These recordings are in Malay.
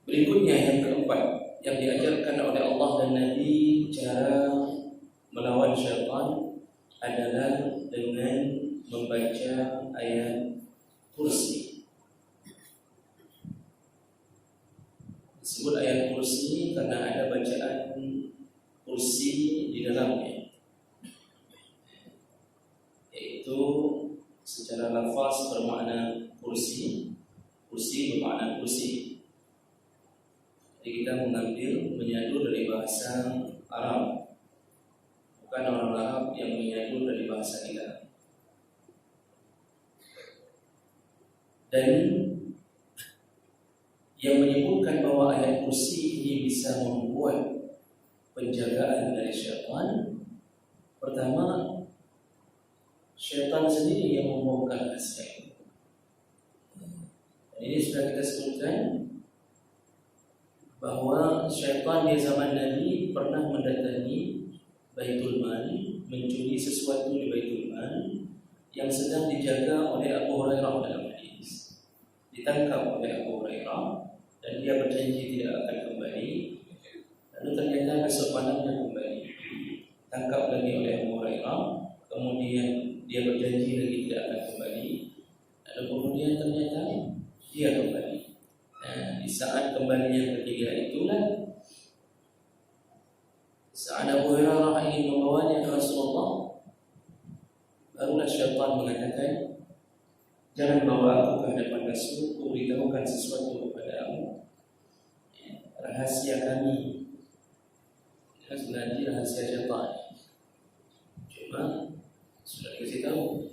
Berikutnya yang keempat yang diajarkan oleh Allah dan Nabi cara melawan syaitan adalah dengan membaca ayat kursi. Disebut ayat kursi karena ada bacaan kursi di dalamnya, yaitu secara lafaz bermakna kursi, kursi bermakna kursi. Jadi kita menyadu dari bahasa Arab, bukan orang Arab yang menyadu dari bahasa kita. Dan yang menyebutkan bahwa ayat kursi ini bisa membuat penjagaan dari syaitan, pertama, syaitan sendiri yang membongkar rahasia itu. Dan ini sudah kita sebutkan bahwa syaitan di zaman Nabi pernah mendatangi Baitul Mal, mencuri sesuatu di Baitul Mal yang sedang dijaga oleh Abu Hurairah dalam hadis. Ditangkap oleh Abu Hurairah dan dia berjanji tidak akan kembali. Lalu ternyata besok malamnya kembali. Tangkap lagi oleh Abu Hurairah, kemudian dia berjanji lagi tidak akan kembali. Lalu kemudian ternyata dia kembali. Nah, di saat kembali yang ketiga itulah saat Abu Hurairah ingin membawanya ke Rasulullah, barulah syaitan mengatakan, jangan bawa aku ke hadapan Rasul, aku beritahukan sesuatu kepadamu, rahasia kami. Sebenarnya rahasia syaitan, cuma sudah dikasih tahu.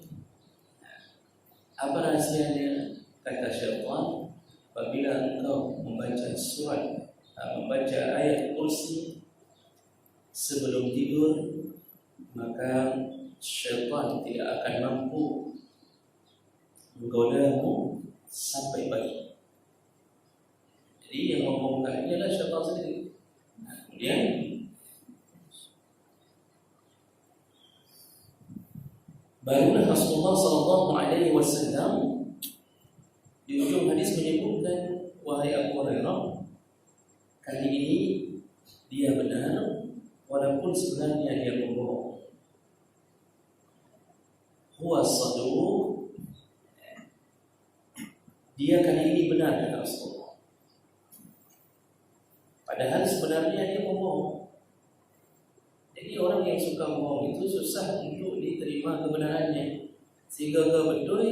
Apa rahasianya? Kata syaitan, apabila engkau membaca surat, membaca ayat kursi sebelum tidur, maka syaitan tidak akan mampu menggodamu sampai pagi. Jadi yang membongkarnya adalah syaitan sendiri. Kemudian barulah Rasulullah SAW di ujung hadis menyebutkan, wahai Abu Hurairah, kali ini dia benar, walaupun sebenarnya dia bohong. Huwa saduq, dia kali ini benar, kata Rasulullah. Padahal sebenarnya dia bohong. Jadi orang yang suka bohong itu susah untuk diterima kebenarannya, sehingga betul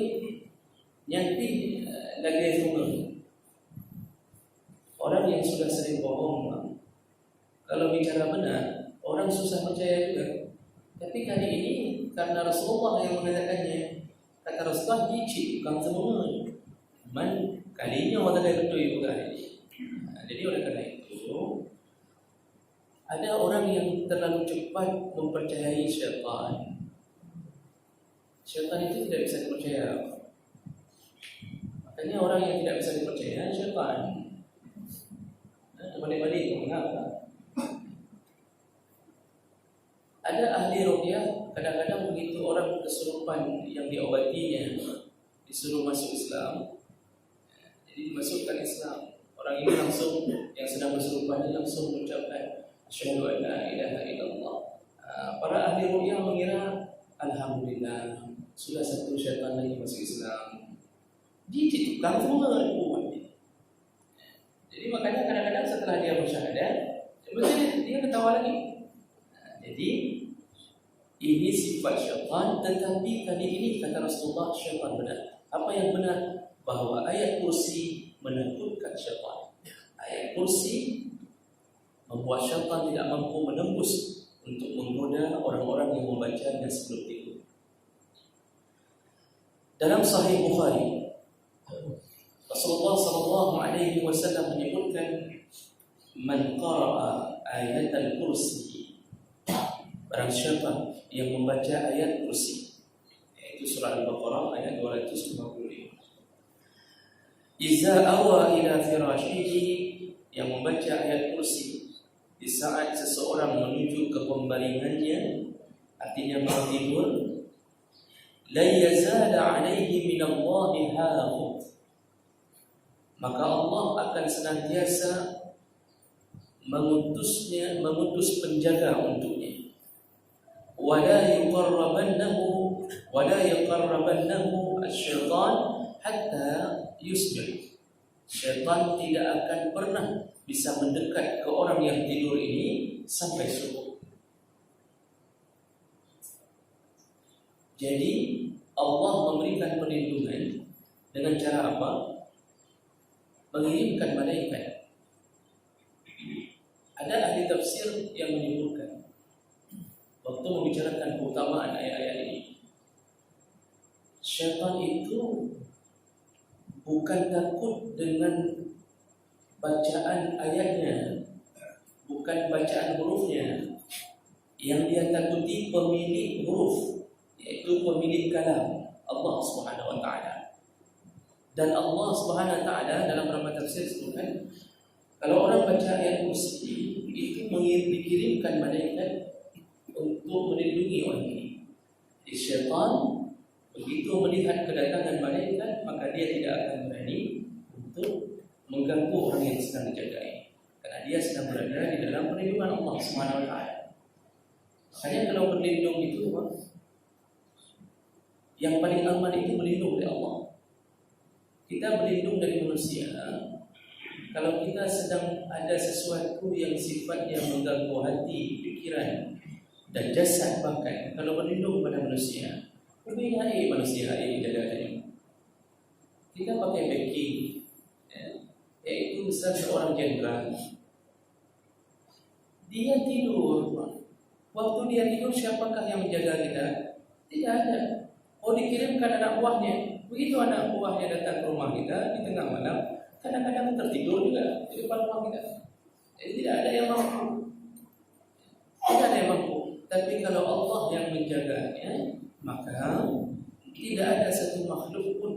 nyanti lagi semua. Orang yang sudah sering bohong, kalau bicara benar, orang susah percaya juga. Tapi kali ini karena Rasulullah yang mengatakannya, kata Rasulullah dicik bukan semua. Man kalinya orang tak betul juga ini. Jadi oleh karena itu, ada orang yang terlalu cepat mempercayai syaitan. Syaitan itu tidak bisa dipercaya. Makanya orang yang tidak bisa dipercaya syaitan. Teman-teman mengapa? Ada ahli ruqyah, kadang-kadang begitu orang kesurupan yang diobatinya disuruh masuk Islam, jadi dimasukkan Islam. Orang ini langsung, yang sedang kesurupan ini langsung mengucapkan asyhadu an la ilaha illallah. Para ahli ruqyah mengira alhamdulillah sudah satu syaitan lagi masuk Islam. Ditikam semua umatnya. Jadi makanya kadang-kadang setelah dia bersyahadat, dia ketawa lagi. Jadi ini sifat syaitan, tetapi kali ini kata Rasulullah syaitan benar. Apa yang benar? Bahwa ayat kursi menakutkan syaitan. Ayat kursi membuat syaitan tidak mampu menembus untuk menggoda orang-orang yang membacanya sebelum tidur. Dalam Sahih Bukhari, Rasulullah SAW menyebutkan, man qara'a ayat al-kursi, barang siapa yang membaca ayat kursi, yaitu surah Al-Baqarah ayat 255. Iza awa ila firashihi, yang membaca ayat kursi di saat seseorang menuju ke pembaringannya, artinya mau tidur, la yazala alaihi minallahi hafidh, maka Allah akan senantiasa mengutus penjaga untuknya. Wala yuqarrabannahu asy-syaitan hatta yusbih. Syaitan tidak akan pernah bisa mendekat ke orang yang tidur ini sampai subuh. Jadi Allah memberikan perlindungan dengan cara apa? Mengirimkan malaikat. Ada ahli tafsir yang menyebutkan waktu membicarakan keutamaan ayat-ayat ini, syaitan itu bukan takut dengan bacaan ayatnya, bukan bacaan hurufnya. Yang dia takuti pemilik huruf, yaitu pemilik kalam, Allah Subhanahu wa taala. Dan Allah Subhanahu wa taala dalam beberapa tafsir sebutkan, kalau orang baca ayat kursi itu dikirimkan malaikat untuk melindungi orang ini. Jadi syaitan begitu melihat kedatangan malaikat, maka dia tidak akan berani untuk mengganggu orang yang sedang dijagai, karena dia sedang berada di dalam perlindungan Allah Subhanahu wa taala. Makanya kalau berlindung itu, yang paling aman itu berlindung dari Allah. Kita berlindung dari manusia kalau kita sedang ada sesuatu yang sifatnya mengganggu hati, pikiran, dan jasad. Bahkan kalau berlindung pada manusia, lebih baik manusia ini jaga-jaga. Kita pakai backing, yaitu seorang jenderal. Dia tidur. Waktu dia tidur, siapakah yang menjaga kita? Tidak ada. Oh, dikirimkan anak buahnya. Begitu anak buahnya datang ke rumah kita di tengah malam, kadang-kadang tertidur juga di depan rumah kita. Jadi tidak ada yang mampu. Tidak ada yang mampu. Tapi kalau Allah yang menjaganya, maka tidak ada satu makhluk pun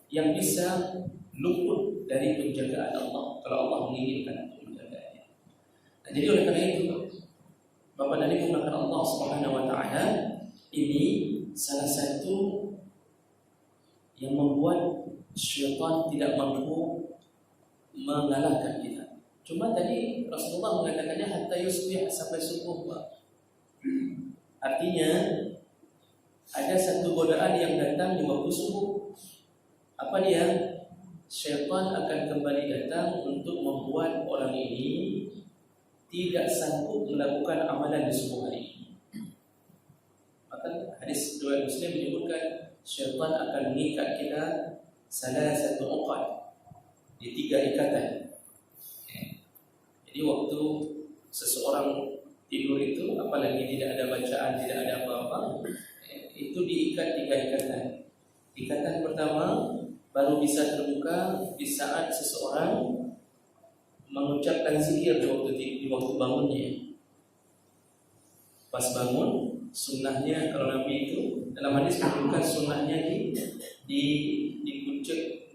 yang bisa luput dari penjagaan Allah kalau Allah menginginkan untuk menjaganya. Nah, jadi oleh karena itu, Bapak dan Ibu mengatakan Allah Subhanahu wa taala ini salah satu yang membuat syaitan tidak mampu mengalahkan kita. Cuma tadi Rasulullah mengatakannya hatta yusbih, sampai subuh. Artinya ada satu godaan yang datang di waktu subuh. Apa dia? Syaitan akan kembali datang untuk membuat orang ini tidak sanggup melakukan amalan di subuh hari. Maka hadis riwayat Muslim menyebutkan syaitan akan mengikat kita salah satu uqad, di 3 ikatan. Jadi waktu seseorang tidur itu, apalagi tidak ada bacaan, tidak ada apa-apa, itu diikat 3 ikatan. Ikatan pertama baru bisa terbuka di saat seseorang mengucapkan zikir di waktu bangunnya. Pas bangun, sunnahnya kalau Nabi itu dalam hadis menyebutkan sunnahnya dikucek,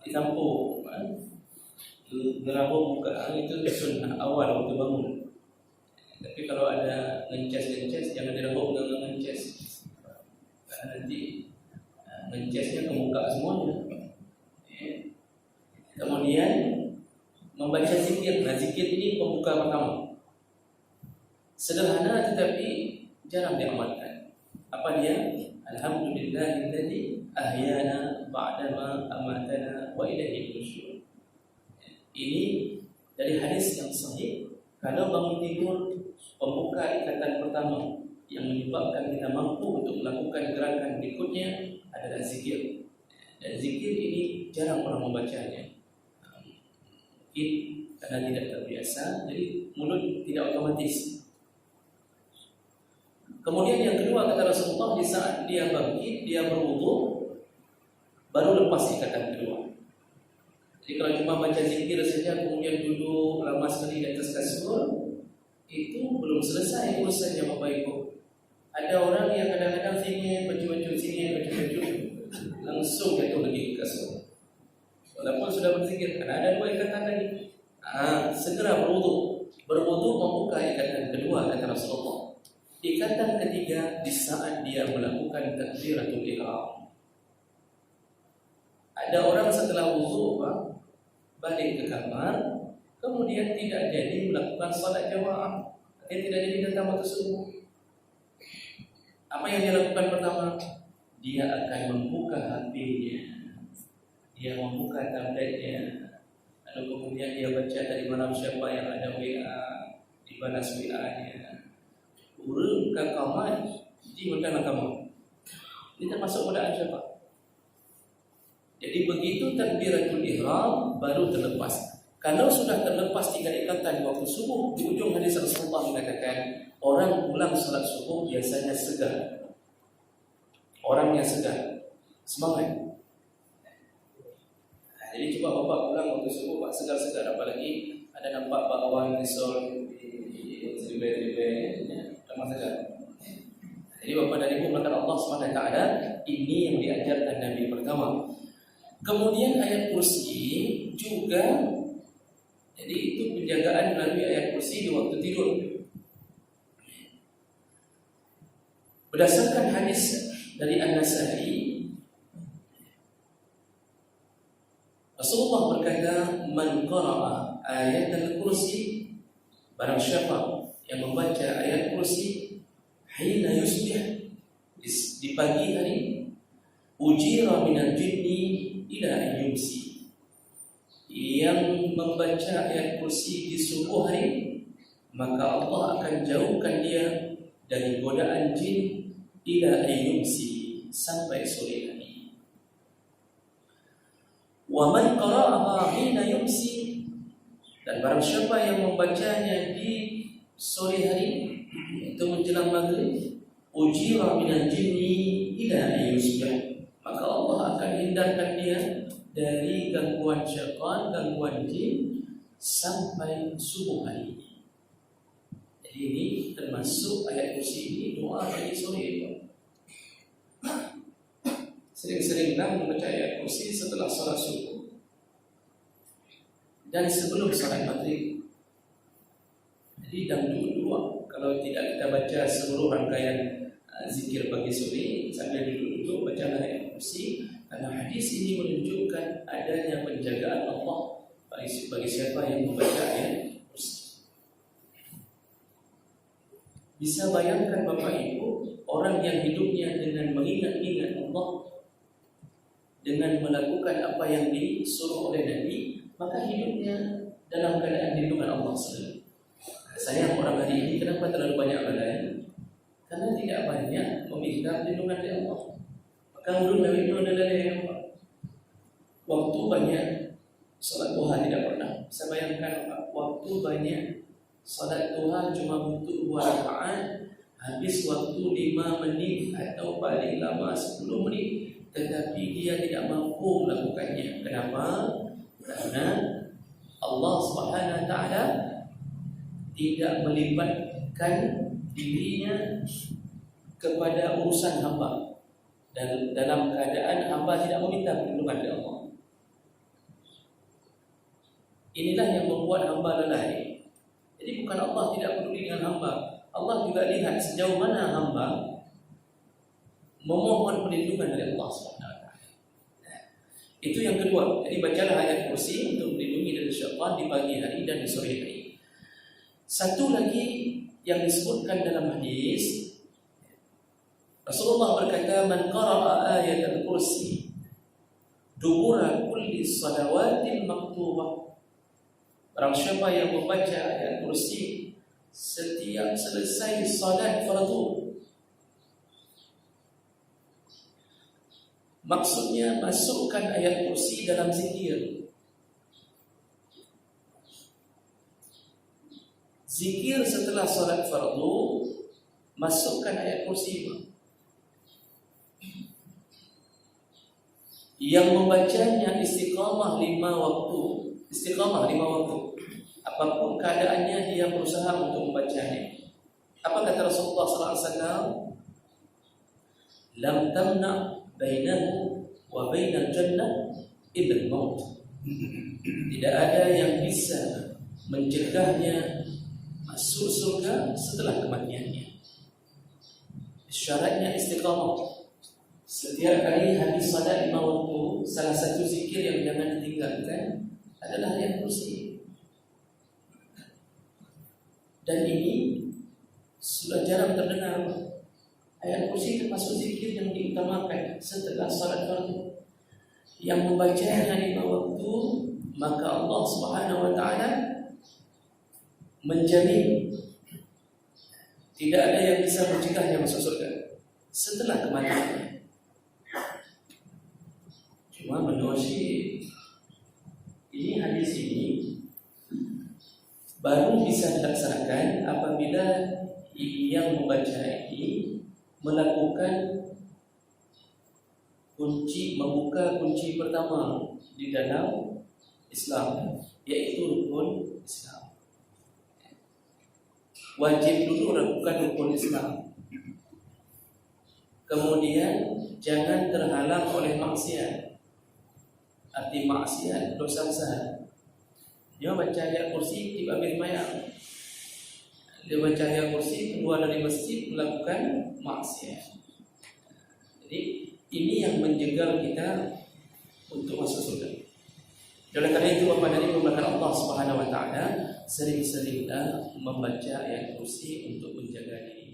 ditampuk, gerabuk muka, itu sunnah awal waktu bangun. Tapi kalau ada ngencas jangan dirabuk dengan ngencas, karena nanti ngencasnya ke muka semuanya. Kemudian membaca zikir. Nah, zikir ini pembuka pertama, sederhana tetapi jarang diamalkan. Apa dia? Alhamdulillahilladzi ahyana ba'dama amatana wa ilaihi nusyur. Ini dari hadis yang sahih. Kalau bangun tidur, pembuka ikatan pertama yang menyebabkan kita mampu untuk melakukan gerakan berikutnya adalah zikir. Dan zikir ini jarang orang membacanya. Mungkin karena tidak terbiasa, jadi mulut tidak otomatis. Kemudian yang kedua, kata Rasulullah, di saat dia bangkit, dia berwudu, baru lepas ikatan kedua. Jadi kalau cuma baca zikir saja kemudian duduk lama sekali di atas kasur, itu belum selesai urusannya, Bapak Ibu. Ada orang yang kadang-kadang sini baju-baju langsung jatuh lagi ke kasur. Walaupun sudah berzikir, karena ada 2 ikatan lagi. Segera berwudu membuka ikatan kedua, kata Rasulullah. Ikatan ketiga di saat dia melakukan takbiratul ihram. Ada orang setelah wudu balik ke kamar, kemudian tidak jadi melakukan salat jamaah, dia tidak jadi datang waktu subuh. Apa yang dia lakukan pertama? Dia akan membuka HP-nya, dia membuka tabletnya, lalu kemudian dia baca dari malam siapa yang ada WA, dibalas WA-nya, urung ke kamar, di mana kamar. Ini termasuk godaan siapa? Jadi begitu takbiratul ihram baru terlepas. Kalau sudah terlepas 3 ikatan waktu subuh, di ujung hadis Rasulullah mengatakan orang pulang salat subuh biasanya segar. Orang yang segar, semangat. Jadi coba bapak pulang waktu subuh, pak segar-segar. Apalagi ada nampak bawang risol di ribe-ribe, sama segar. Jadi bapak dan ibu melakukan Allah SWT, ini yang diajarkan Nabi pertama. Kemudian ayat kursi juga, jadi itu penjagaan melalui ayat kursi di waktu tidur. Berdasarkan hadis dari An-Nasa'i, Rasulullah berkata, "Man qara'a ayatul kursi," barang siapa yang membaca ayat kursi hina yusbih, di pagi hari, ujira minal jinni ila ayyumsi, yang membaca ayat kursi di subuh hari, maka Allah akan jauhkan dia dari godaan jin ila ayyumsi, sampai sore hari. Wa man qara'aha hina yumsi, dan barang siapa yang membacanya di sore hari, itu menjelang maghrib, ujira minal jinni ila ayyusbih, maka Allah akan hindarkan dia dari gangguan syaitan, gangguan jin sampai subuh hari. Jadi ini termasuk ayat kursi ini doa bagi sore itu. Sering-seringlah membaca ayat kursi setelah salat subuh dan sebelum salat maghrib. Jadi dahulu kalau tidak kita baca seluruh rangkaian zikir pagi sore, sambil duduk-duduk bacalah ayat kursi, karena hadis ini menunjukkan adanya penjagaan Allah bagi siapa yang membaca ayat kursi. Bisa bayangkan Bapak Ibu, orang yang hidupnya dengan mengingat-ingat Allah, dengan melakukan apa yang disuruh oleh Nabi, maka hidupnya dalam keadaan lindungan Allah sendiri. Sayang orang hari ini kenapa terlalu banyak lalai? Karena tidak banyak meminta perlindungan dari Allah. Maka menurut Nabi itu adalah Allah. Waktu banyak salat duha tidak pernah. Bisa bayangkan waktu banyak salat duha cuma butuh 2 rakaat, habis waktu 5 menit atau paling lama 10 menit, tetapi dia tidak mampu melakukannya. Kenapa? Karena Allah SWT tidak melibatkan dirinya kepada urusan hamba, dan dalam keadaan hamba tidak meminta perlindungan dari Allah. Inilah yang membuat hamba lalai. Jadi bukan Allah tidak peduli dengan hamba, Allah juga lihat sejauh mana hamba memohon perlindungan dari Allah SWT. Itu yang kedua. Jadi bacalah ayat kursi untuk melindungi dari syaitan di pagi hari dan di sore hari. Satu lagi yang disebutkan dalam hadis, Rasulullah berkata, "Man qara'a ayatul kursi dubura kulli salawatil maktubah." Barang siapa yang membaca ayat kursi setiap selesai salat fardu. Maksudnya masukkan ayat kursi dalam zikir. Zikir setelah salat fardu, masukkan ayat kursi. Yang membacanya istiqamah 5 waktu. Istiqamah 5 waktu. Apapun keadaannya dia berusaha untuk membacanya. Apa kata Rasulullah SAW? Lam tamna bainahu wa bainal jannah illa al-maut. Tidak ada yang bisa mencegahnya masuk surga setelah kematiannya. Syaratnya istiqamah. Setiap kali habis salat 5 waktu, salah satu zikir yang jangan ditinggalkan adalah ayat kursi. Dan ini sudah jarang terdengar. Ayat kursi termasuk zikir yang diutamakan setelah salat fardu. Yang membacanya 5 waktu, maka Allah Subhanahu wa taala menjamin tidak ada yang bisa mencegahnya masuk surga setelah kematiannya. Cuma menurut ini hadis ini baru bisa dilaksanakan apabila yang membaca ini melakukan membuka kunci pertama di dalam Islam, yaitu rukun Islam. Wajib dulu lakukan rukun Islam. Kemudian jangan terhalang oleh maksiat. Arti maksiat dosa besar. Dia baca ayat kursi tiba habis sembahyang. Dia baca ayat kursi keluar dari masjid melakukan maksiat. Jadi ini yang menjegal kita untuk masuk surga. Oleh karena itu apa dari pembacaan Allah Subhanahu wa taala, sering-seringlah membaca ayat kursi untuk menjaga diri.